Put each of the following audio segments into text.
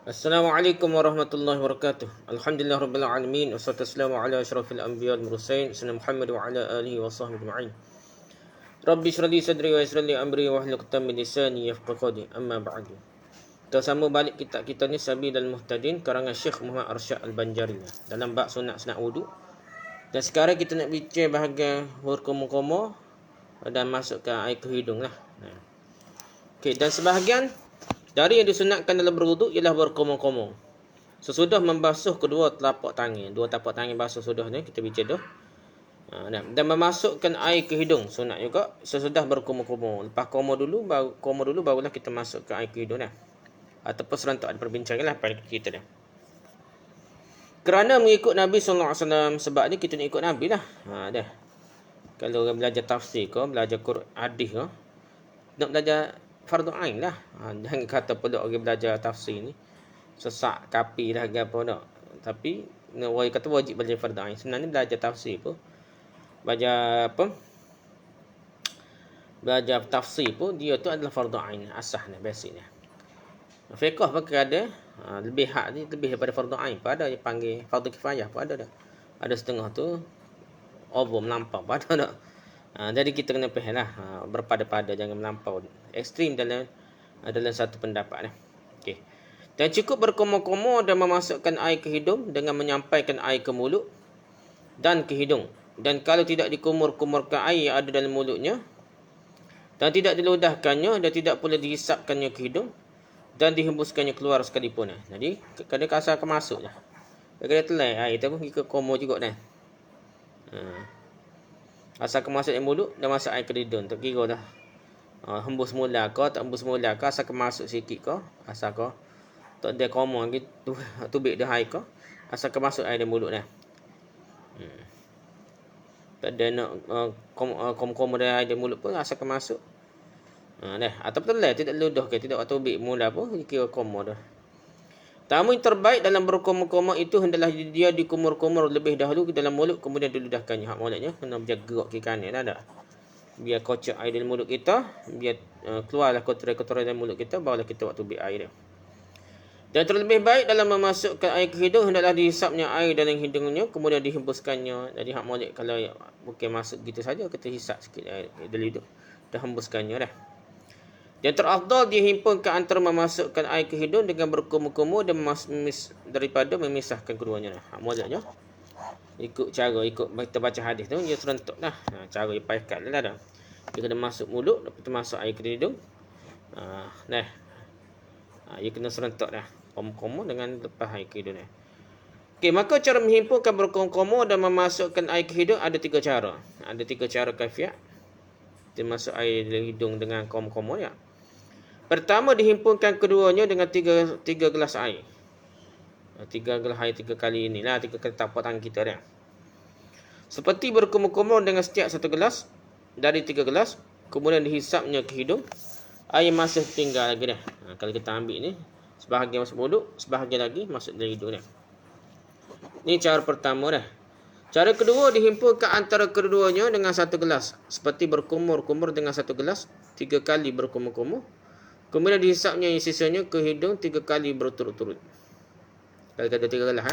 Assalamualaikum warahmatullahi wabarakatuh. Alhamdulillah rabbil alamin wassalatu wassalamu ala asyrafil anbiya wal mursalin sayyidina Muhammad wa ala alihi wa sahbihi ajma'in. Rabbi shrah li sadri wa yassir li amri wa hlul 'uqdatam min lisani yafqahu qawli. Amma ba'du. Kita sambung balik kitab kita ni Sabilul Muhtadin karangan Syekh Muhammad Arsyad Al-Banjari dalam bab sunat wuduk. Dan sekarang kita nak bincang bahagian berkomo-komo dan masukkan air ke hidung lah. Okey, dan sebahagian dari yang disunatkan dalam berwuduk ialah berkomong-komong. Sesudah membasuh kedua telapak tangan. Dua telapak tangan basuh sudah ni, kita bincang dah. Dan memasukkan air ke hidung. Sunat juga sesudah berkomong-komong. Lepas komong dulu, barulah kita masukkan air ke hidung dah. Ataupun serentak ada perbincangan lah pada kita dah. Kerana mengikut Nabi SAW, sebab ni kita nak ikut Nabi lah. Dah. Kalau orang belajar tafsir ke, belajar Quran hadis ke, nak belajar fardu ain lah. Jangan kata pula orang belajar tafsir ni sesak kapi lah apa tak. Tapi orang kata wajib belajar fardu ain. Sebenarnya belajar tafsir pun, belajar apa? Belajar tafsir pun dia tu adalah fardu ain asasnya, basicnya. Fiqh pakai ada lebih hak ni lebih daripada fardu ain. Pada dia panggil fardu kifayah pun ada dah. Ada setengah tu melampau pada tak. Jadi kita kena faham lah, berpada-pada, jangan melampau ekstrim dalam satu pendapat lah. Okey. Dan cukup berkomo-komo dan memasukkan air ke hidung dengan menyampaikan air ke mulut dan ke hidung. Dan kalau tidak dikumur-kumurkan air yang ada dalam mulutnya dan tidak diludahkannya dan tidak pula dihisapkannya ke hidung dan dihembuskannya keluar sekalipun. Jadi kadang kasar ke masuk lah. Kadang telai air tu pun kita komo juga dah. Asal ke masuk dalam mulut dan masuk air ke hidung, tak kira dah. Hembus mula ke, tak hembus mula ke, asal ke masuk sikit ke, asal ke tak ada komo lagi tubik dah air ke, asal ke masuk air dalam mulut dah. Tak ada nak komo dah air dalam mulut pun, asal ke masuk. Dah, ataupun telai tidak ludah ke, tidak tubik mula pun kira komo dah. Tamu yang terbaik dalam berkomor-komor itu hendaklah dia dikumur-kumur lebih dahulu ke dalam mulut, kemudian diludahkannya. Hak mulutnya kena berjaga gerak kiri kanan dah. Biar kocok air dalam mulut kita, biar keluarlah kotoran-kotoran dalam mulut kita, barulah kita buat tubik air dia. Dan terlebih baik dalam memasukkan air ke hidung hendaklah dihisapnya air dalam hidungnya, kemudian dihembuskannya. Jadi hak mulut kalau bukan masuk gitu saja, kita hisap sikit air dalam hidung, dah hembuskannya dah. Yang terafdal dihimpunkan antara memasukkan air ke hidung dengan berkumur-kumur dan daripada memisahkan keduanya. Maksudnya ikut kita baca hadis tu dia serentak dah. Cara dia paikat dah. Dia kena masuk mulut, lepas tu masuk air ke hidung. Dah. Dia kena serentak dah. Kumur-kumur dengan lepas air ke hidung. Okey, maka cara menghimpunkan berkumur dan memasukkan air ke hidung ada 3 cara. Ada 3 cara kaifiat. Dia masuk air dalam hidung dengan kumur-kumur ya. Pertama, dihimpunkan keduanya dengan 3 gelas air. 3 gelas air 3 kali inilah, 3 kali tapak tangan kita dah. Seperti berkumur-kumur dengan setiap 1 gelas dari 3 gelas, kemudian dihisapnya ke hidung. Air masih tinggal lagi dah. Kalau kita ambil ni, sebahagian masuk mulut, sebahagian lagi masuk dalam hidung dah. Ini cara pertama dah. Cara kedua, dihimpunkan antara keduanya dengan 1 gelas. Seperti berkumur-kumur dengan 1 gelas, 3 kali berkumur-kumur. Kemudian dihisapnya yang sisanya ke hidung 3 kali berturut-turut. Kalau kata 3 gelas,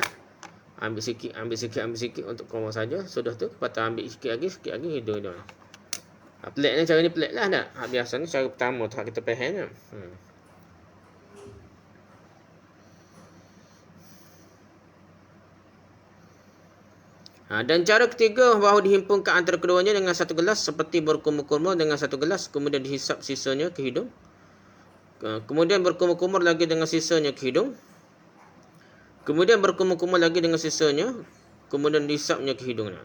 ambil sikit untuk kumur saja. Sudah tu, lepas tu ambil sikit lagi hidung. Pelik ni, cara ni pelik lah tak? Biasa ni cara pertama tu kita faham. Dan cara ketiga, bahawa dihimpunkan antara keduanya dengan 1 gelas seperti berkumur-kumur dengan 1 gelas, kemudian dihisap sisanya ke hidung. Kemudian berkumur-kumur lagi dengan sisanya ke hidung. Kemudian berkumur-kumur lagi dengan sisanya, kemudian dihisapnya ke hidung.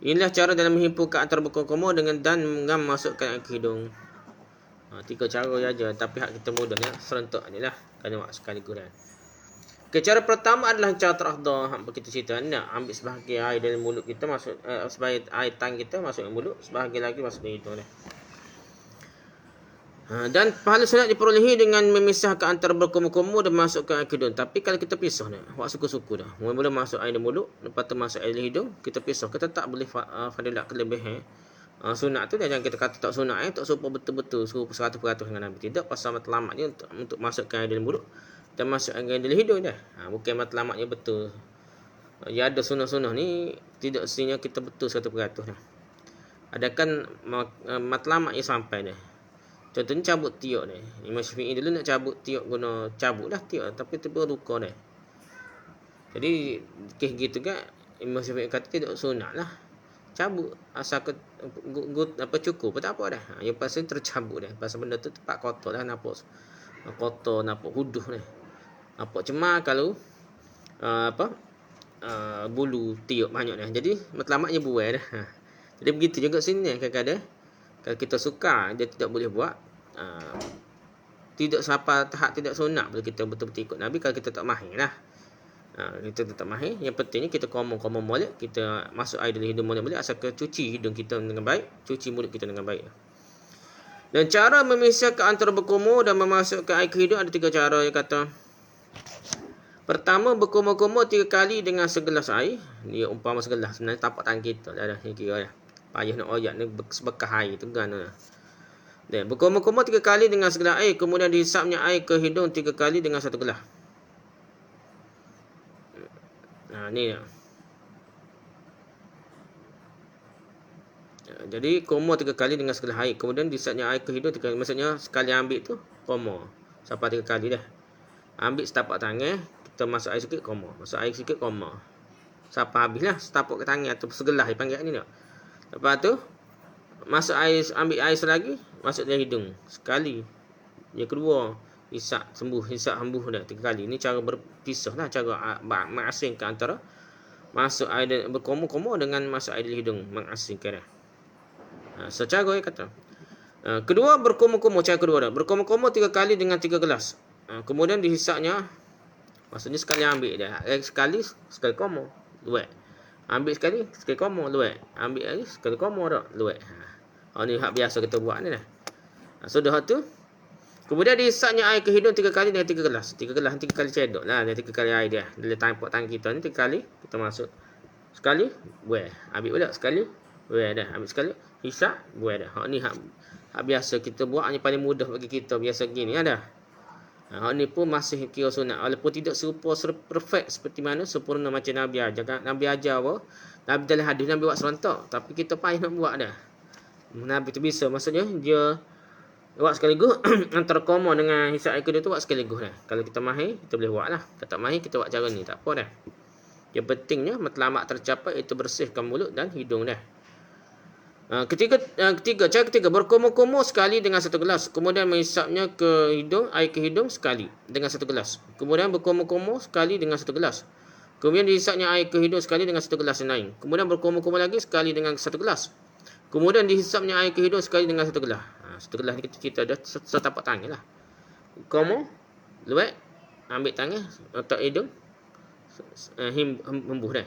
Inilah cara dalam menghimpunkan antara berkumur-kumur dan memasukkan air ke hidung. 3 cara saja, tapi hak kita mudah ya, serentak ni lah. Kena buat sekali kurang. Cara pertama adalah cara terafdal. Hak kita cerita ni nak ambil sebahagian air dalam mulut kita, masuk sebahagian air tang kita masuk dalam mulut, sebahagian lagi masuk dalam hidung dah. Dan pahala sunat diperolehi dengan memisahkan antara berkumur-kumur dan masukkan air ke hidung. Tapi kalau kita pisah ni, buat suku-suku dah. Mula-mula masuk air dalam mulut, lepas tu masuk air dalam hidung, kita pisah. Kita tak boleh fadilat kelebihan Sunat tu jangan kita kata tak sunat tak supaya betul-betul 100% dengan Nabi. Tidak, pasal matlamatnya untuk masukkan air dalam mulut dan masukkan air dalam hidung dah. Bukan matlamatnya betul. Ya ada sunah-sunah ni tidak mestinya kita betul 100% dah. Adakan matlamatnya sampai dah. Contohnya cabut tiok dah. Imam Syafi'i dulu nak cabut tiok guna cabut dah tiok tapi tu luka dah. Jadi kes gitu kan Imam Syafi'i kata tidak sunat lah. Cabut asal ke cukup pun tak apa dah. Yang pasal tercabut dah. Pasal benda tu tempat kotor dah, nampak kotor, nampak huduh dah. Nampak cemar kalau bulu tiup banyak dah. Jadi matlamatnya buai dah. Jadi begitu juga sini kadang-kadang kalau kita suka dia tidak boleh buat tidak sampai tahap tidak sunat bila kita betul-betul ikut Nabi. Kalau kita tak mahir lah. Kita tetap mahir. Yang pentingnya kita komong molek, kita masuk air dalam hidung molek asal kita cuci hidung kita dengan baik, cuci mulut kita dengan baik. Dan cara memisahkan antara berkumur dan memasukkan air ke hidung ada 3 cara yang kata. Pertama, berkumur-kumur 3 kali dengan segelas air. Dia umpama segelas, sebenarnya tapak tangan kita dah kira dah. Payah nak oyak ni sebekah air tu kan. Dan berkumur-kumur 3 kali dengan segelas air, kemudian dihisapnya air ke hidung 3 kali dengan 1 gelas. Ni jadi kumur 3 kali dengan segelas air, kemudian dihisapnya air ke hidung 3 kali. Maksudnya sekali ambil tu kumur sampai 3 kali dah. Ambil setapak tangan, kita masuk air sikit kumur, masuk air sikit kumur sampai habislah setapak ke tangan atau segelas dipanggil ni tak. Lepas tu masuk air, ambil air selagi, masuk dalam hidung sekali. Yang kedua hisap sembuh dah 3 kali. Ini cara berpisah lah, cara mengasingkan antara masuk air berkumur-kumur dengan masuk air dalam hidung, mengasingkan dah. Secara dia kata. Kedua berkumur-kumur, cara kedua dah. Berkumur-kumur 3 kali dengan 3 gelas. Kemudian dihisapnya, maksudnya sekali ambil dah. Sekali kumur, luat. Ambil sekali kumur, luat. Ambil lagi sekali kumur dah, luat. Ni hak biasa kita buat ni dah. Sudah tu kemudian dihisapnya air ke hidung 3 kali dengan 3 gelas. 3 gelas 3 kali cedok lah. 3 kali air dia. Dalam tampuk tangan kita ni 3 kali kita masuk. Sekali buai. Ambil pula sekali buai dah. Ambil sekali hisap buai dah. Hak ni hak biasa kita buat, yang paling mudah bagi kita biasa gini ada. Hak ni pun masih kira sunat walaupun tidak serupa perfect seperti mana sempurna macam Nabi ajar. Nabi ajar apa? Nabi dalam hadis Nabi buat serentak, tapi kita payah nak buat dah. Nabi tu bisa, maksudnya dia buat sekaligus antara koma dengan hisap air kedua tu buat sekaligus dah. Kalau kita mahir, kita boleh buat lah. Kalau tak mahir, kita buat cara ni. Tak apa dah. Yang pentingnya matlamat tercapai itu bersihkan mulut dan hidung dah. Cara ketiga berkumur-kumur sekali dengan 1 gelas. Kemudian menghisapnya ke hidung, air ke hidung sekali dengan 1 gelas. Kemudian berkumur-kumur sekali dengan 1 gelas. Kemudian dihisapnya air ke hidung sekali dengan 1 gelas yang lain. Kemudian berkumur-kumur lagi sekali dengan 1 gelas. Kemudian dihisapnya air ke hidung sekali dengan 1 gelas. 1 gelas ni kita dah setapak tangan lah. Kumur, luat, ambil tangan, letak hidung, hembuh dah.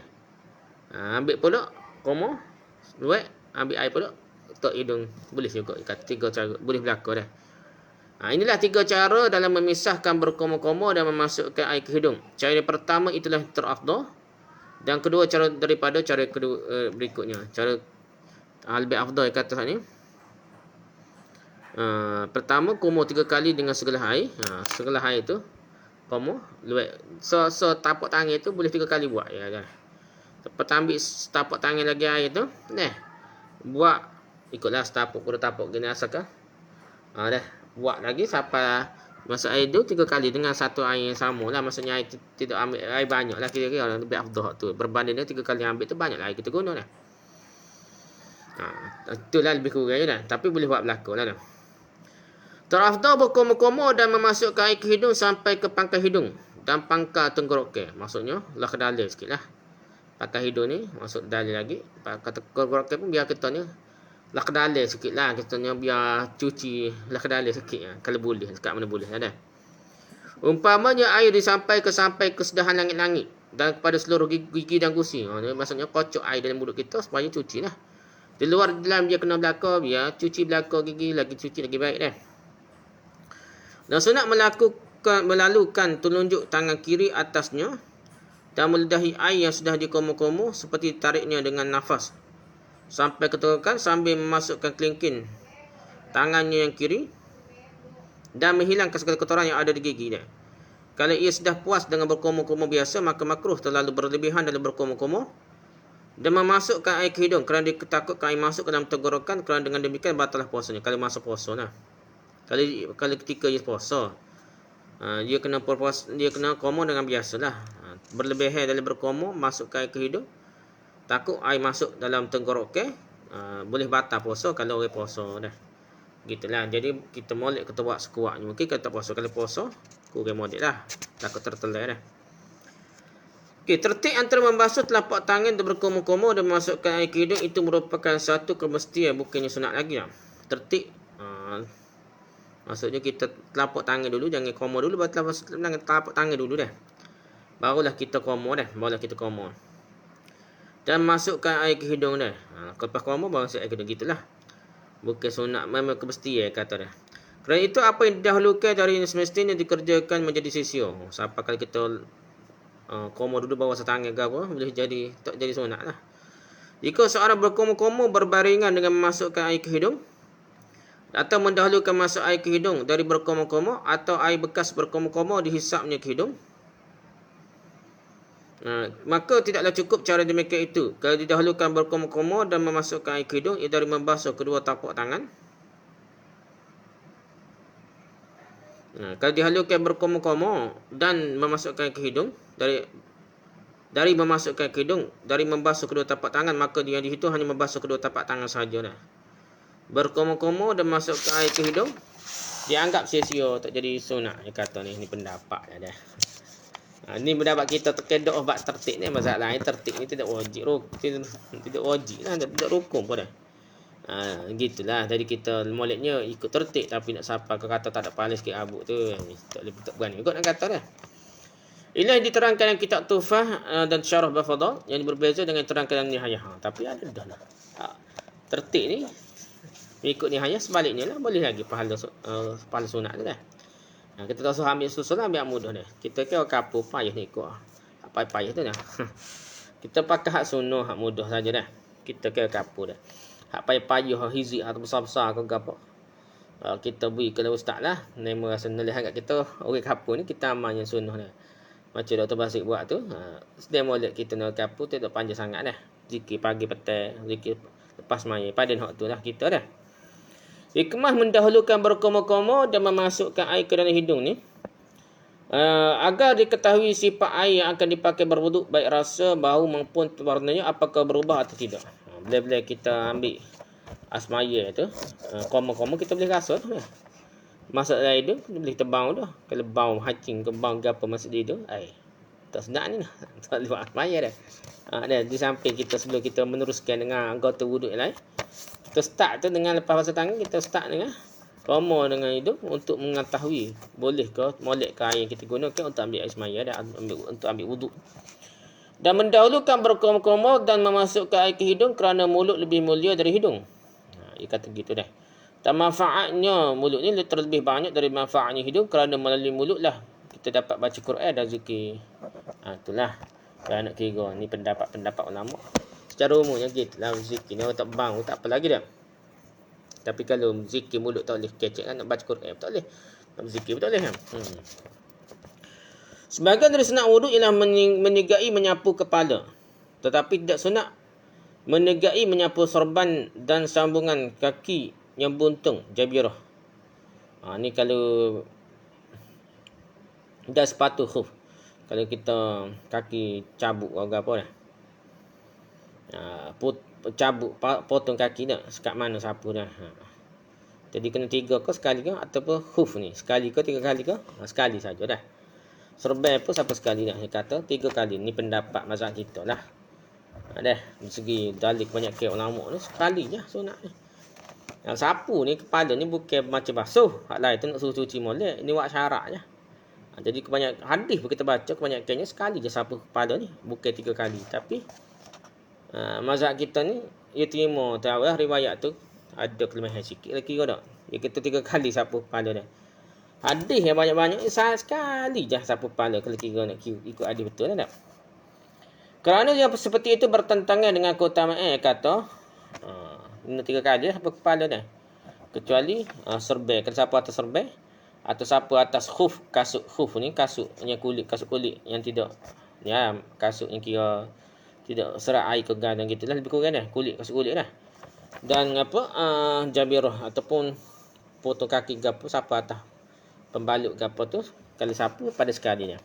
Ambil pula kumur, luat, ambil air pula, letak hidung. Boleh juga, 3 cara, boleh berlaku dah. Inilah 3 cara dalam memisahkan berkumur-kumur dan memasukkan air ke hidung. Cara yang pertama itulah terafdal. Dan kedua cara daripada cara kedua berikutnya. Cara lebih afdal kata ni. Pertama kumur 3 kali dengan segelas air. Segelas air tu kumur luat. So tapak tangan tu boleh 3 kali buat ya kan. Lepas ambil tapak tangan lagi air tu, buat ikutlah setapak ke tapak gini asalkan. Dah buat lagi sampai masuk air tu 3 kali dengan satu air yang sama lah. Maksudnya air tidak ambil air banyak lah, kira-kira lebih afdal tu. Berbanding dengan 3 kali ambil tu banyak lah air kita guna dah. Itulah lebih kurang je dah. Tapi boleh buat berlaku lah dah. Terafdal berkumur-kumur dan memasukkan air ke hidung sampai ke pangkal hidung dan pangkal tenggorokan. Maksudnya lah ke dalam sikit lah. Pangkal hidung ni masuk dalam lagi. Pangkal tenggorokan pun biar kita ni lah ke dalam sikit lah. Kita ni biar cuci lah ke dalam sikit lah. Kalau boleh. Sekat mana boleh lah dah. Umpamanya air sampai ke kesedahan langit-langit dan kepada seluruh gigi dan gusi. Maksudnya kocok air dalam mulut kita supaya cuci lah. Di luar dalam dia kena belakang, biar cuci belakang gigi lagi cuci lagi baik dah. Dan sunat melalukan telunjuk tangan kiri atasnya dan meledahi air yang sudah dikumur-kumur seperti tariknya dengan nafas. sampai ke tenggorokan sambil memasukkan kelingking tangannya yang kiri dan menghilangkan segala kotoran yang ada di gigi dia. Kalau ia sudah puas dengan berkumur-kumur biasa, maka makruh terlalu berlebihan dalam berkumur-kumur dan memasukkan air ke hidung kerana dia takutkan air masuk ke dalam tenggorokan, kerana dengan demikian batallah puasanya. Kalau masa puasa lah. Kalau ketika dia puasa, dia kena kumur dengan biasalah. Berlebihan dalam berkumur, masukkan air ke hidung, takut air masuk dalam tenggorokan, boleh batal puasa kalau orang puasa dah. Gitulah. Jadi kita molek kita buat sekuatnya. Mungkin kalau tak puasa, kalau puasa kurang molek lah. Takut tertelai dah. Okey, tertib antara membasuh telapak tangan dan berkumur-kumur dan memasukkan air ke hidung itu merupakan satu kemestian, bukannya sunat lagi lah. Tertib, maksudnya kita telapak tangan dulu, jangan kumur dulu, baru telapak tangan dulu dah. Barulah kita kumur dah, dan masukkan air ke hidung dah. Lepas kumur baru masuk air ke hidung, gitulah. Bukan sunat, memang kemestian kata dah. Kerana itu apa yang didahulukan dari yang semestinya dikerjakan menjadi sisio. Siapa kali kita kumur dulu bawah setangan ke apa, boleh jadi tak jadi sunat lah. Jika seorang berkumur-kumur berbaringan dengan memasukkan air ke hidung, atau mendahulukan masuk air ke hidung dari berkumur-kumur, atau air bekas berkumur-kumur dihisapnya ke hidung, maka tidaklah cukup cara demikian itu. Kalau didahulukan berkumur-kumur dan memasukkan air ke hidung, ia dari membasuh kedua tapak tangan. Kalau didahulukan berkumur-kumur dan memasukkan air ke hidung, dari memasukkan ke hidung, dari membasuh kedua tapak tangan, maka yang dihitung hanya membasuh kedua tapak tangan sahaja dah. Berkumur-kumur dan masukkan air ke hidung dianggap sia-sia, tak jadi sunat. Dia kata ni pendapat dah. Ni pendapat kita terkedok bab tertib ni. Masalah tertib ni tidak wajib, tidak wajib lah, tidak rukun pun dah. Gitulah. Jadi kita moleknya ikut tertib, tapi nak siapa ke kata tak ada pahala sikit abuk tu, tak boleh, tak berani ikut nak kata dah. Inilah yang diterangkan dalam kitab Tuhfah dan Syarah Bafadhal, yang berbeza dengan terangkan dalam Nihayah. Tapi ada dah lah. Tertib ni mengikut Nihayah, sebaliknya lah boleh lagi pahala sunat tu dah. Kita tak usah ambil susun lah, ambil mudah dah. Kita kira kapur payah ni ikut. Apa payah tu dah. Kita pakai hak sunnah, hak mudah saja dah. Kita kira kapur dah. Hak payah-payah, hak hizib, hak besar-besar ke apa. Kita beri ke ustaz lah. Nama rasa nelihat kat kita, orang kapur ni kita amal yang sunnah dah. Macam Dr. Basik buat tu, sedia molek kita nak kapur tu tak panjang sangat dah. Zikir pagi petang, zikir lepas maya, pada hak tu lah kita dah. Hikmah mendahulukan berkumur-kumur dan memasukkan air ke dalam hidung ni, agar diketahui sifat air yang akan dipakai berwuduk, baik rasa, bau maupun warnanya, apakah berubah atau tidak. Bila-bila kita ambil asmaya tu, kumur-kumur kita boleh rasa tu lah. Masuk dalam hidung, kita boleh tebang dah. Kalau bau hacing ke bau apa masuk di hidung, tak sedap ni lah. Tak boleh buat asmaya dah. Di samping kita, sebelum kita meneruskan dengan anggota wuduk yang lain, kita start tu dengan lepas basuh tangan, kita start dengan kumur dengan hidung untuk mengetahui boleh ke molek ke air yang kita gunakan untuk ambil air semaya dan untuk ambil wuduk. Dan mendahulukan berkumur-kumur dan memasukkan air ke hidung kerana mulut lebih mulia dari hidung. Dia kata gitu dah. Dan manfaatnya mulut ni terlebih banyak dari manfaatnya hidung, kerana melalui mulut lah kita dapat baca Quran dan zikir. Itulah yang nak kira. Ni pendapat ulama. Secara umumnya gitulah zikir ni. Orang tak bang, tak apa lagi dah. Tapi kalau zikir mulut tak boleh kecek kan, nak baca Quran tak boleh. Nak zikir tak boleh kan. Sebahagian dari sunat wuduk ialah menegai menyapu kepala. Tetapi tidak sunat menegai menyapu sorban dan sambungan kaki yang buntung, jabirah. Ni kalau dah sepatu khuf. Kalau kita kaki cabuk atau apa dah. Cabuk, potong kaki dah. Sekat mana sapu dah. Jadi kena 3 ke sekali ke, ataupun khuf ni. Sekali ke 3 kali ke? Sekali saja dah. Serban pun siapa sekali dah. Dia kata 3 kali. Ni pendapat mazhab kita lah. Dah. Dari segi dalil kebanyakan ulama ni, sekali je sunat ni. Yang sapu ni, kepala ni bukan macam basuh. Hak lain tu nak suruh cuci molek. Ini buat syarat je. Jadi kebanyakan hadis pun kita baca, kebanyakannya sekali je sapu kepala ni. Bukan 3 kali. Tapi mazhab kita ni, ia terima tahu lah riwayat tu. Ada kelemahan sikit lagi kira tak. Dia kata 3 kali sapu kepala dia. Hadis yang banyak-banyak, sekali je sapu kepala. Kalau kira nak ikut hadis betul lah tak. Kerana yang seperti itu bertentangan dengan keutamaan kata Guna 3 kali sapu kepala dah. Kecuali serbai. Kalau sapu atas serbai atau sapu atas khuf, kasut khuf ni kasutnya kulit, kasut kulit yang tidak kasut yang kira tidak serat air ke gan dan gitulah, lebih kurang dah kasut kulit dah. Dan jabirah ataupun potong kaki gapo sapu atas pembalut gapo tu kalau sapu pada sekali dah.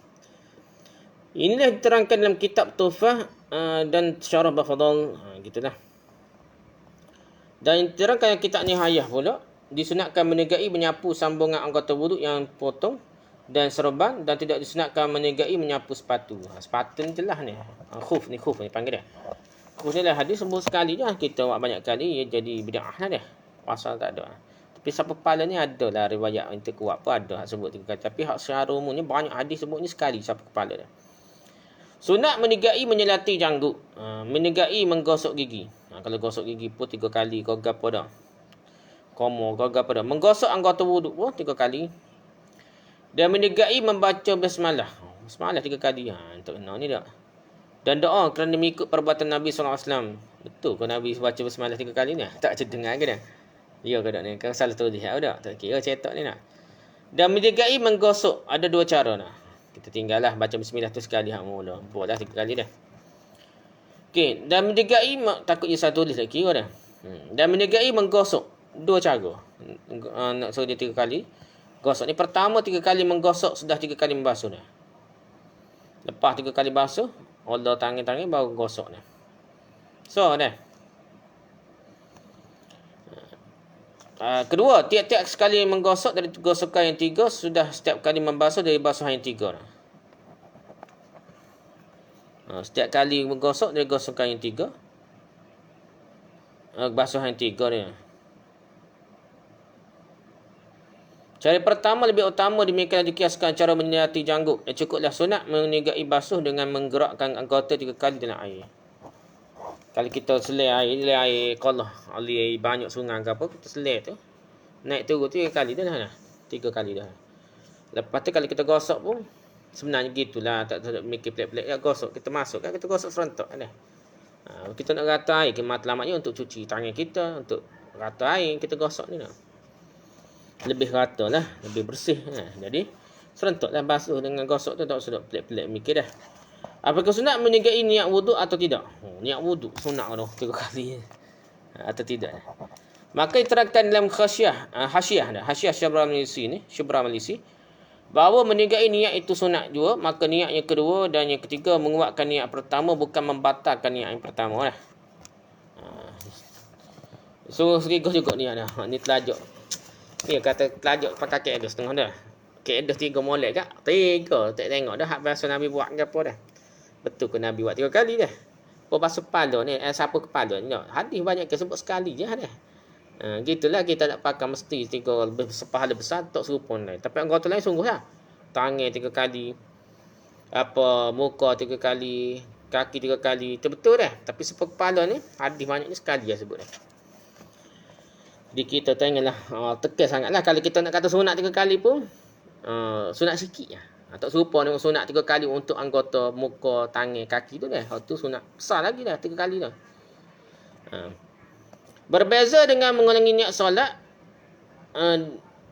Inilah diterangkan dalam kitab Tuhfah dan Syarah Bafadal, gitulah. Dan diterangkan dalam kitab Nihayah pula, disunatkan menegai menyapu sambungan anggota wuduk yang potong dan serban, dan tidak disunatkan menegai menyapu sepatu. Sepatu ni jelas ni. Khuf ni panggil dia. Khuf ni lah hadis sebut sekali dah, kita buat banyak kali ia jadi bid'ah lah dia. Pasal tak ada. Tapi sapu kepala ni ada lah riwayat yang terkuat pun ada hak sebut 3 kali. Tapi hak secara umumnya banyak hadis sebut ni sekali sapu kepala dia. Sunat menegai menyelati janggut. Menegai menggosok gigi. Kalau gosok gigi pun 3 kali. Kau gapo dah. Komo kau gapo dah. Menggosok anggota wuduk pun 3 kali. Dan menegai membaca basmalah. Basmalah 3 kali. Untuk ni dah. Dan doa kerana mengikut perbuatan Nabi SAW. Betul ke Nabi baca basmalah 3 kali ni? Tak dengar ke dah? Ya ke tak ni? Kau salah tulis tak? Tak kira cetak ni nak. Dan menegai menggosok. Ada 2 cara nak. Kita tinggallah baca bismillah tu sekali hak mula. Buatlah 3 kali dah. Okey, dan menegai takutnya saya tulis lagi kira dah. Dan menegai menggosok 2 cara. Nak suruh dia 3 kali. Gosok ni pertama 3 kali menggosok, sudah 3 kali membasuh dah. Lepas 3 kali basuh, Allah tangan-tangan baru gosok dah. So dah. Kedua, tiap-tiap sekali menggosok dari gosokan yang 3, sudah setiap kali membasuh dari basuhan yang 3 dah. Setiap kali menggosok dari gosokan yang 3, basuhan yang 3 ni. Cara pertama lebih utama demikian dikiaskan cara menyelati janggut. Cukuplah sunat menegai basuh dengan menggerakkan anggota 3 kali dalam air. Kalau kita selai air kolah, air banyak sungai ke apa, kita selai tu, naik turun 3 kali dah lah. 3 kali dah. Lepas tu kalau kita gosok pun, sebenarnya gitulah, tak mikir pelik-pelik. Ya gosok, kita masuk kan, kita gosok serentak dah. Kita nak rata air, matlamatnya untuk cuci tangan kita, untuk rata air, kita gosok ni lah. Lebih rata lah, lebih bersih. Jadi, serentak lah basuh dengan gosok tu, tak usah pelik-pelik mikir dah. Apakah sunat menegai niat wuduk atau tidak? Niat wuduk sunat dah 3 kali atau tidak? Maka diterangkan dalam Hasyiah Syibra Malisi bahawa menegai niat itu sunat juga, maka niat yang kedua dan yang ketiga menguatkan niat pertama, bukan membatalkan niat yang pertama dah. So serigus juga niat dah. Ni telajak. Ni kata telajak pakai kaedah setengah dah. Kaedah 3 molek kak? 3 tak tengok dah hak biasa Nabi buat ke apa dah. Betul ke Nabi buat 3 kali dah? Basuh kepala ni, sapu kepala ni. Hadis banyak ke sebut sekali je dah. Gitulah kita nak pakai mesti 3 lebih pahala besar tak serupa lain. Tapi anggota lain sungguh lah. Tangan 3 kali. Muka 3 kali. Kaki 3 kali. Itu betul dah. Tapi sapu kepala ni, hadis banyak ni sekali je sebut dah. Jadi kita tengoklah. Tekan sangatlah. Kalau kita nak kata sunat 3 kali pun, sunat sikit lah. Tak serupa dengan sunat 3 kali untuk anggota muka, tangan, kaki tu dah. Itu sunat besar lagi dah 3 kali dah. Berbeza dengan mengulangi niat solat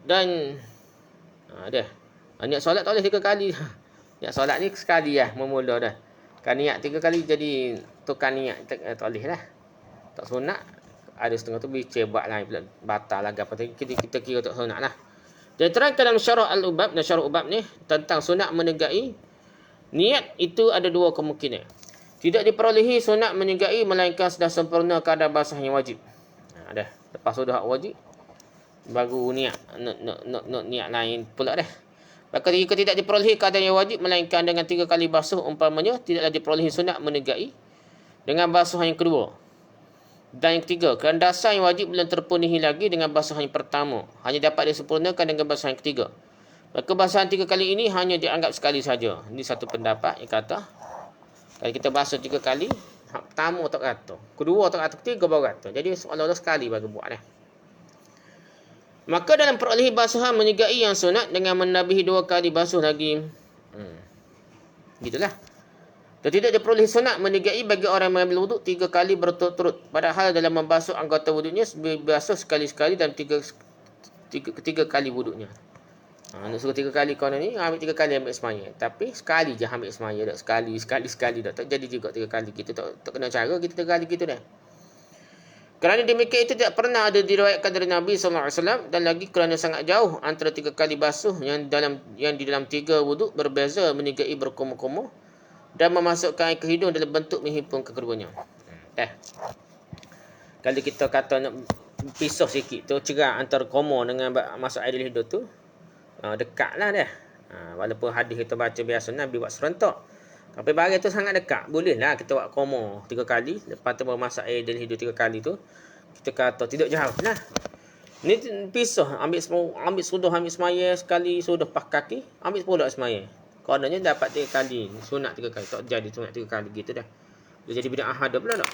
dan dah. Niat solat tak boleh 3 kali. Niat solat ni sekali lah memula dah. Kan niat 3 kali jadi tukar niat tak boleh dah. Tak sunat ada setengah tu bicara buat lain pula batal lah apa kita kira tak sunat lah. Dan terangkan dalam Syarah Al-Ubab dan Syarah Ubab ni tentang sunat menegai niat itu ada 2 kemungkinan. Tidak diperolehi sunat menegai melainkan sudah sempurna kadar basah yang wajib. Dah lepas sudah hak wajib baru niat nak niat lain pula dah. Maka jika tidak diperolehi kadar yang wajib melainkan dengan 3 kali basuh umpamanya, tidaklah diperolehi sunat menegai dengan basuhan yang kedua. Dan yang ketiga, kerana dasar yang wajib belum terpenuhi lagi dengan basuhan yang pertama, hanya dapat disempurnakan dengan basuhan yang ketiga. Maka basuhan 3 kali ini hanya dianggap sekali saja. Ini satu pendapat yang kata kalau kita basuh 3 kali, hak pertama tak kata, kedua tak kata, ketiga baru kata. Jadi seolah-olah sekali bagi buat dah. Maka dalam perolehi basuhan menegai yang sunat dengan menabihi 2 kali basuh lagi. Gitulah. Dan tidak diperoleh sunat menigai bagi orang yang mengambil wuduk 3 kali berturut-turut. Padahal dalam membasuh anggota wuduknya basuh sekali-sekali dalam 3 kali wuduknya. Nak suruh 3 kali kau ni, ambil 3 kali ambil semaya. Tapi sekali je ambil semaya dah. Sekali dah. Tak jadi juga 3 kali. Kita tak kena cara kita 3 kali gitu dah. Kerana demikian itu tidak pernah ada diriwayatkan dari Nabi SAW dan lagi kerana sangat jauh antara 3 kali basuh yang di dalam 3 wuduk berbeza menigai berkomo-komo dan memasukkan air ke hidung dalam bentuk menghimpun ke keduanya. Kalau kita kata nak pisah sikit tu, cerah antara komo dengan masuk air dalam hidung tu, dekat lah dah. Walaupun hadis kita baca biasa Nabi buat serentak, tapi barang tu sangat dekat. Boleh lah kita buat komo 3 kali, lepas tu masak air dalam hidung 3 kali tu, kita kata tidak jauh lah. Ni pisah, ambil sudah ambil semaya sekali, sudah pakai kaki, ambil 10 semaya. Kononnya dapat 3 kali, sunat 3 kali, tak jadi sunat 3 kali gitu dah. Dia jadi bid'ah ada pula tak?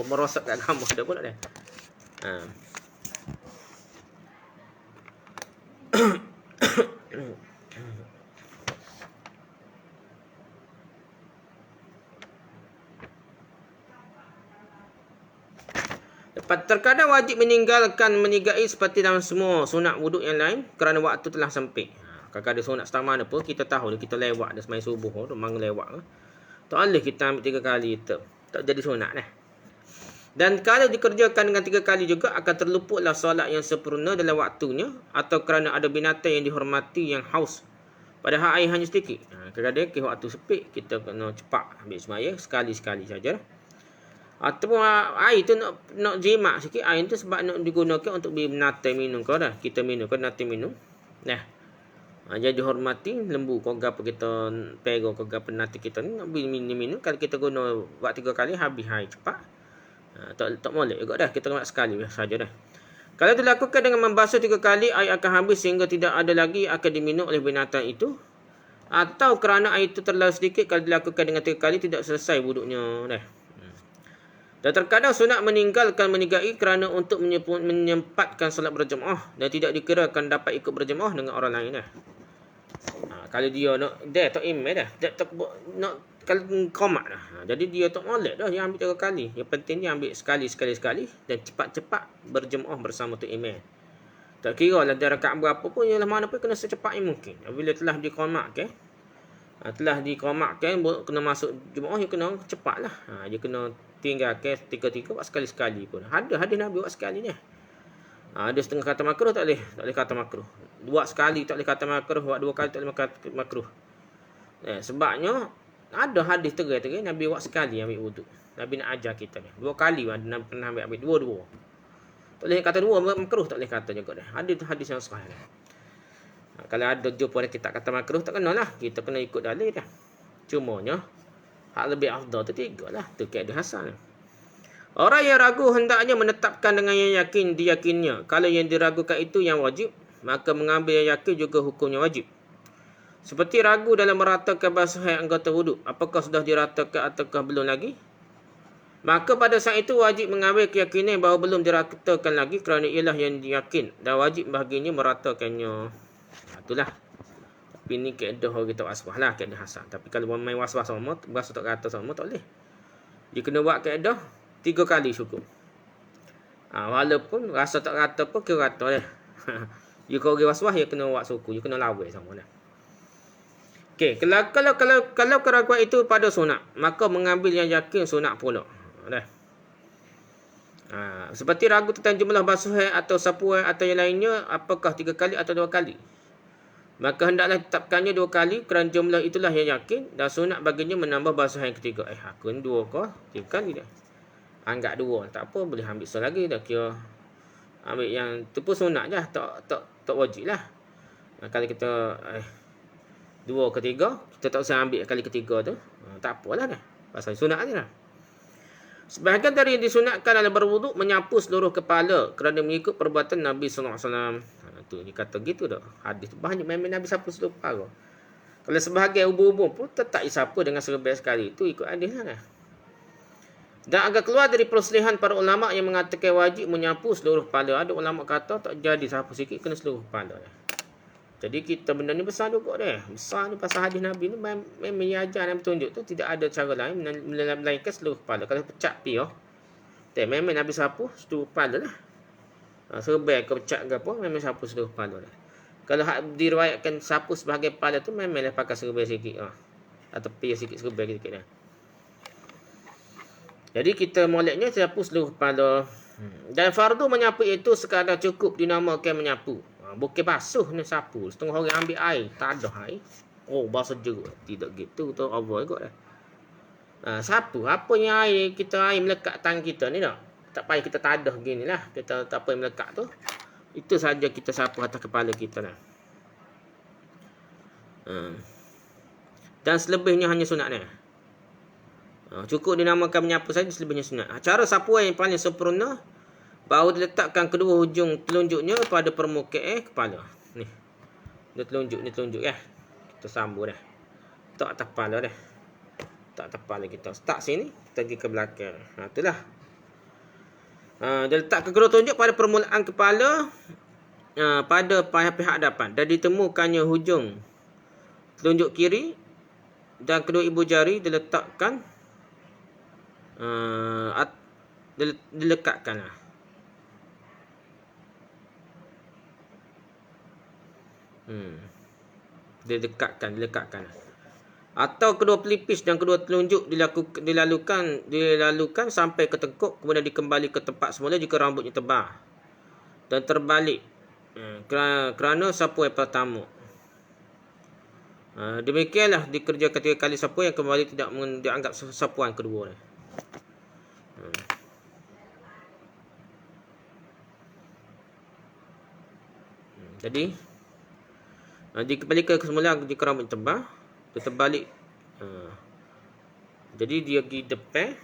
Merosak kat agama ada pula dah. Terkadang wajib meninggalkan menigai seperti dalam semua sunat wuduk yang lain kerana waktu telah sempit. Kalau ada sunat setengah mana pun kita tahu kita lewat dah semai subuh tu, memang lewat. Tak boleh kita ambil 3 kali tu. Tak jadi sunat dah. Dan kalau dikerjakan dengan 3 kali juga akan terluputlah solat yang sempurna dalam waktunya atau kerana ada binatang yang dihormati yang haus. Padahal air hanya sedikit. Kadang-kadang waktu sempit kita kena cepat ambil semaya sekali-sekali saja. Ataupun air tu nak jimat sikit, air tu sebab nak digunakan untuk binatang minum kau dah. Kita minum, kau nanti minum. Jadi hormati lembu kau apa kita pego kau apa nanti kita ni nak minum. Kalau kita guna buat 3 kali habis air cepat. Tak molek juga dah. Kita buat sekali saja dah. Kalau dilakukan dengan membasuh 3 kali, air akan habis sehingga tidak ada lagi akan diminum oleh binatang itu. Atau kerana air itu terlalu sedikit, kalau dilakukan dengan 3 kali tidak selesai wuduknya dah. Dan terkadang sunat meninggalkan menigai kerana untuk menyempatkan solat berjemaah dan tidak dikirakan dapat ikut berjemaah dengan orang lain dah. Kalau dia nak tak imam dah, tak nak kalau qomat dah. Jadi dia tak molek dah, dia ambil 3 kali. Yang penting dia ambil sekali dan cepat-cepat berjemaah bersama tu imam. Tak kira lah dia rakaat berapa pun, ialah mana pun kena secepat yang mungkin. Bila telah diqamatkan, kena masuk jemaah, dia kena cepatlah. Dia kena tinggalkan 3 buat sekali-sekali pun. Ada hadis Nabi buat sekali ni. Ada setengah kata makruh, tak boleh kata makruh. Buat sekali tak boleh kata makruh, buat 2 kali tak boleh kata makruh. Sebabnya ada hadis terai Nabi buat sekali ambil wuduk. Nabi nak ajar kita ni. 2 kali Nabi pernah ambil 2. Tak boleh kata 2 makruh, tak boleh kata juga dah. Ada tu hadis yang sahih. Kalau ada jumpa kita kata makruh, tak kenalah. Kita kena ikut dalil dah. Cumanya hak lebih afdal tu 3 lah. Tu kaedah hasan. Orang yang ragu hendaknya menetapkan dengan yang yakin diyakinnya. Kalau yang diragukan itu yang wajib, maka mengambil yang yakin juga hukumnya wajib. Seperti ragu dalam meratakan basuhan anggota wuduk. Apakah sudah diratakan ataukah belum lagi? Maka pada saat itu wajib mengambil keyakinan bahawa belum diratakan lagi kerana ialah yang yakin. Dan wajib bahaginya meratakannya. Itulah. Tapi ni kaedah orang kita waswas lah, kaedah hasan. Tapi kalau main waswas sama, basuh tak kata sama, tak boleh. Dia kena buat kaedah 3 kali cukup. Walaupun rasa tak rata pun kira rata dah. Dia kalau orang waswas, dia kena buat suku, dia kena lawai sama dah. Okey, kalau keraguan itu pada sunat, maka mengambil yang yakin sunat pula. Dah. Seperti ragu tentang jumlah basuhan atau sapuan atau yang lainnya, apakah 3 kali atau 2 kali. Maka hendaklah tetapkannya 2 kali kerana jumlah itulah yang yakin dan sunat baginya menambah basuhan yang ketiga. Aku ni 2 kau 3 kali dah. Anggap 2, tak apa, boleh ambil lagi dah, kira ambil yang tu pun sunat je, tak wajib lah. Kalau kita 2 ke 3, kita tak usah ambil kali ketiga tu, tak apalah dah, pasal sunat je lah. Sebahagian dari yang disunatkan dalam berwuduk menyapu seluruh kepala kerana mengikut perbuatan Nabi SAW. Tu dia kata gitu dah. Hadis tu banyak main Nabi sapu seluruh kepala. Kalau sebahagian ubur-ubur pun tetap disapu dengan serba sekali. Tu ikut hadis lah. Dan agak keluar dari perselisihan para ulama yang mengatakan wajib menyapu seluruh kepala. Ada ulama kata tak jadi sapu sikit, kena seluruh kepala. Jadi kita benda ni besar juga dah. Besar ni pasal hadis Nabi ni memang ajar dan tunjuk tu tidak ada cara lain melainkan seluruh kepala. Kalau pecak pi memang Nabi sapu seluruh kepala lah. Serbai ke pecak ke apa memang sapu seluruh kepala lah. Kalau diriwayatkan sapu sebahagian kepala tu memanglah pakai serbai sikit atau pi sikit serbai sikit dah. Jadi kita moleknya sapu seluruh kepala. Dan fardu menyapu itu sekadar cukup dinamakan menyapu. Bukan basuh ni sapu. Setengah orang ambil air, tak ada air. Oh, basuh juga. Tidak gitu tu Allah ikut dah. Sapu, apa yang air melekat tangan kita ni tak? Tak payah kita tadah gini lah. Kita tak apa yang melekat tu. Itu saja kita sapu atas kepala kita lah. Dan selebihnya hanya sunat ni. Cukup dinamakan menyapu saja, selebihnya sunat. Cara sapuan yang paling sempurna, bahawa diletakkan kedua hujung telunjuknya pada permukaan kepala. Ni. Dia telunjuk ya. Kita sambung dah. Tak atas kepala dah. Tak atas kepala kita. Start sini, kita pergi ke belakang. Itulah. Dia letakkan kedua telunjuk pada permulaan kepala pada pihak hadapan dan ditemukannya hujung telunjuk kiri dan kedua ibu jari diletakkan dilekatkan lah. Dilekatkan. Atau kedua pelipis dan kedua telunjuk dilalukan sampai ke tengkuk, kemudian dikembali ke tempat semula jika rambutnya tebal dan terbalik kerana sapuan pertama. Demikianlah dikerjakan 3 kali sapuan yang kembali tidak dianggap sapuan kedua. Jadi dikembalikan ke semula jika rambut tebal, dia terbalik. Jadi dia pergi depan,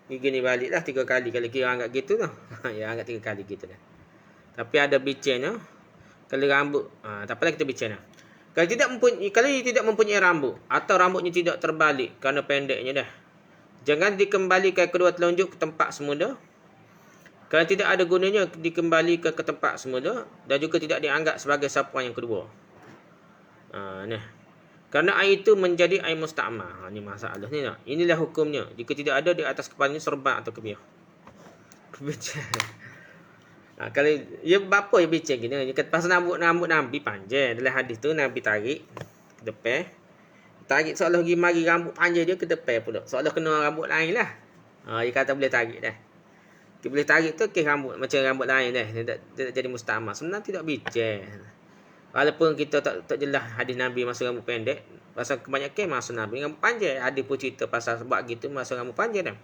gigi ni balik lah 3 kali. Kalau kira anggap gitu tu. Ya, anggap 3 kali gitu dah. Tapi ada bicarnya. Kalau rambut, tak apalah kita bicar lah. Kalau tidak mempunyai rambut atau rambutnya tidak terbalik kerana pendeknya dah, jangan dikembalikan kedua telunjuk ke tempat semula. Kalau tidak ada gunanya dikembalikan ke tempat semula dan juga tidak dianggap sebagai sapuan yang kedua. Kerana air itu menjadi air musta'mal. Ini masalah ni tak? Inilah hukumnya. Jika tidak ada di atas kepalanya serbat atau kebiah. Kalau dia apa yang bincang gini? Pasal rambut Nabi panjang. Dalam hadis tu Nabi tarik ke depan. Tarik seolah pergi mari rambut panjang dia ke depan pula. Seolah kena rambut lain lah. Dia kata boleh tarik dah. Kita boleh tarik tu rambut macam rambut lain dah. Dia tak jadi musta'mal. Sebenarnya tidak bincang. Walaupun kita tak jelas hadis Nabi masa rambut pendek. Pasal kebanyakan masa Nabi rambut panjang. Ada pun cerita pasal sebab gitu masa rambut panjang dah.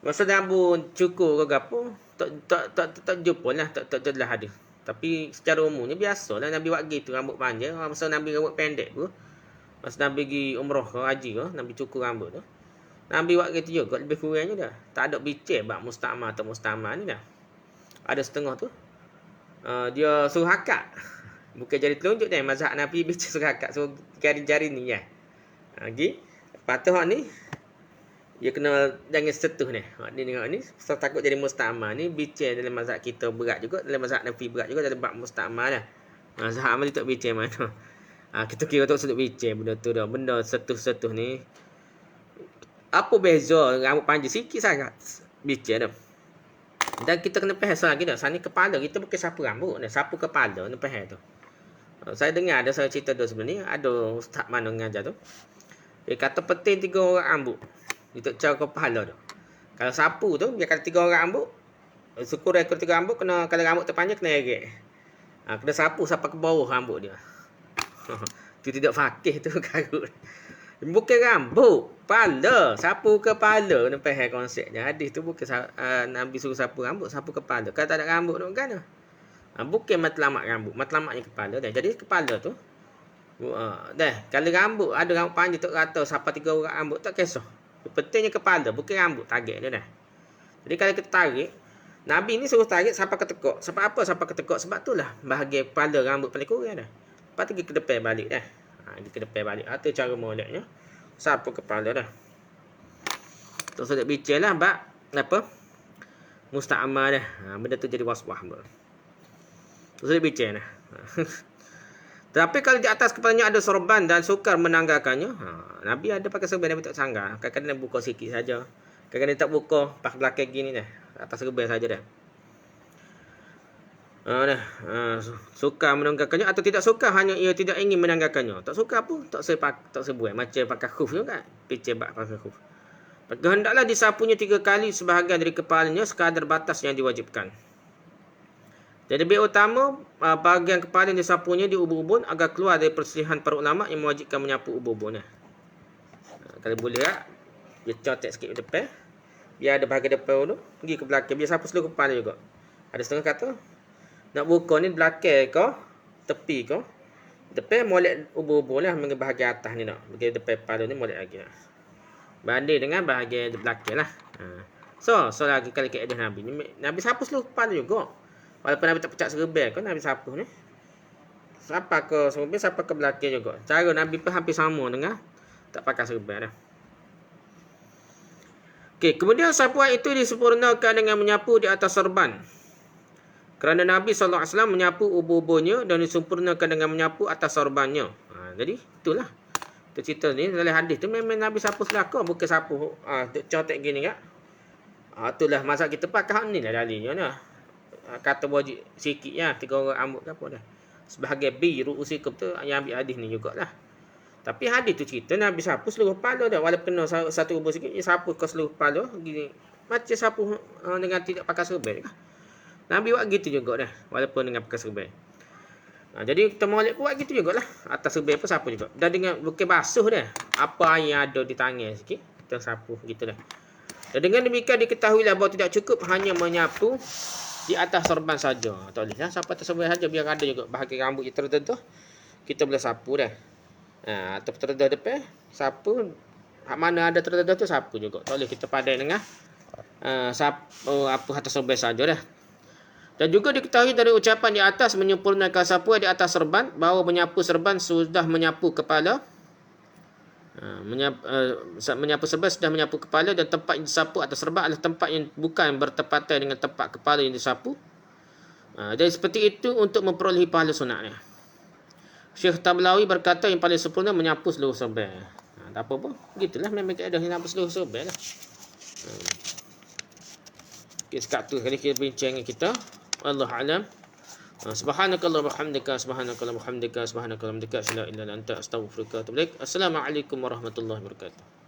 Masa rambut cukur ke apa, tak jumpa lah, tak jelas hadis. Tapi secara umumnya biasalah Nabi buat gitu rambut panjang. Masa Nabi rambut pendek tu, masa Nabi pergi umrah ke haji ke, Nabi cukur rambut tu, Nabi buat gitu juga, lebih kurangnya dah. Tak ada bincang bab musta'mal atau musta'mal ni dah. Ada setengah tu dia suruh akad. Bukan jadi telunjuk dah. Mazhab Nabi bincang suruh akad, suruh jari-jari ni ya. Lagi lepas tu ni dia kena jangan setuh ni. Ni tengok ni, so takut jadi musta'mal ni bincang dalam mazhab kita berat juga, dalam mazhab Nabi berat juga dalam bab musta'mal dah. Mazhab Amal tak bincang mana. Kita kira tak sedut bincang benda tu dah. Benda setuh-setuh ni apa beza rambut panjang sikit sangat bincang dah. Dan kita kena faham lagi dah. Sana kepala kita bukan sapu rambut, sapu kepala ni faham tu. Saya dengar ada saya cerita tu sebelum ni, ada ustaz mana mengajar tu. Dia kata penting 3 orang rambut. Untuk cara kepala tu. Kalau sapu tu dia kata 3 orang rambut. Syukur ekor 3 rambut kena, kalau rambut terpanjang kena erat. Kena sapu sampai ke bawah rambut dia. Tu tidak fakih tu karut. Bukan rambut, kepala, sapu kepala. Ni faham konsepnya. Hadis tu bukan Nabi suruh sapu rambut, sapu kepala. Kalau tak ada rambut tu kan? Bukan matlamat rambut, matlamatnya kepala dah. Jadi kepala tu dah, kalau rambut ada rambut panjang tak rata sampai 3 orang rambut tak kisah. Pentingnya kepala, bukan rambut target dia dah. Jadi kalau kita tarik, Nabi ni suruh tarik sampai ke tekuk. Sebab apa sampai ke tekuk? Sebab itulah bahagian kepala rambut paling kurang dah. Lepas tu pergi ke depan balik dah. Ke depan balik. Itu cara moleknya. Sapu kepala dah. Tu sudah bincang lah bab apa? musta'mal dah. Benda tu jadi waswah pula. Terus dia bincang dah. Tapi kalau di atas kepalanya ada sorban dan sukar menanggalkannya, Nabi ada pakai sorban, Nabi tak sanggah. Kadang-kadang buka sikit saja. Kadang-kadang tak buka, pas belakang gini dah. Atas sorban saja dah. Suka menanggalkannya atau tidak suka, hanya ia tidak ingin menanggalkannya. Tak suka apa? Tak sebuat. Macam pakai khuf juga. Picit bak pakai khuf. Hendaklah disapunya 3 kali sebahagian dari kepalanya sekadar batas yang diwajibkan. Dan lebih utama bahagian kepala yang disapunya di ubun-ubun agar keluar dari perselisihan para ulama yang mewajibkan menyapu ubun-ubunnya. Kalau boleh tak, dia cotek sikit ke depan. Biar ada bahagian depan dulu, pergi ke belakang, biar sapu seluruh kepala juga. Ada setengah kata nak buka ni belakang ke tepi ke depan, molek ubun-ubun lah dengan bahagian atas ni nak. Bahagian depan kepala ni molek lagi lah. Banding dengan bahagian belakang lah. So lagi kali keadaan Nabi ni, Nabi sapu seluruh kepala juga. Walaupun Nabi tak pecah serban kan, Nabi sapu ni. Siapa ke serban, siapa ke belakang juga. Cara Nabi pun hampir sama dengan tak pakai serban dah. Okey, kemudian sapuan itu disempurnakan dengan menyapu di atas sorban. Kerana Nabi SAW menyapu ubun-ubunnya dan disempurnakan dengan menyapu atas sorbannya. Jadi itulah. Itu cerita ni dalam hadis tu memang Nabi sapu selaka, bukan sapu cotek gini kan. Itulah masa kita pakai ni lah dalilnya nah. Kata wajib sikit ya, 3 orang rambut ke apa dah. Sebahagian bi ru'usikum tu yang ambil hadis ni jugalah. Tapi hadis tu cerita Nabi sapu seluruh kepala dah. Walaupun kena satu ubun sikit, dia sapu ke seluruh kepala gini. Macam sapu dengan tidak pakai serban. Nabi buat gitu juga dah, walaupun dengan pakai serban. Jadi kita molek buat gitu jugalah. Atas serban pun sapu juga. Dan dengan bukan basuh dah. Apa yang ada di tangan sikit, kita sapu gitu dah. Dan dengan demikian diketahuilah bahawa tidak cukup hanya menyapu di atas sorban saja. Tak boleh lah sapu atas sorban saja, biar ada juga bahagian rambut yang terdedah. Kita boleh sapu dah. Atau terdedah depan, sapu. Hak mana ada terdedah tu sapu juga. Tak boleh kita padan dengan sapu apa atas sorban saja dah. Dan juga diketahui dari ucapan di atas menyempurnakan sapu di atas serban, bahawa menyapu serban sudah menyapu kepala. Menyapu serban sudah menyapu kepala, dan tempat yang disapu atas serban adalah tempat yang bukan bertepatan dengan tempat kepala yang disapu. Jadi seperti itu untuk memperolehi pahala sunatnya. Syekh Tablawi berkata yang paling sempurna menyapu seluruh serban. Tak apa pun, gitulah memang keadaan menyapu seluruh serban lah. Okay, sekat tu kali kita bincang dengan kita. Allah alam. Subhanakallah bihamdika, subhanakallah bihamdika, subhanakallah bihamdika, la ilaha illa anta, astaghfiruka wa atubu ilaik. Assalamualaikum warahmatullahi wabarakatuh.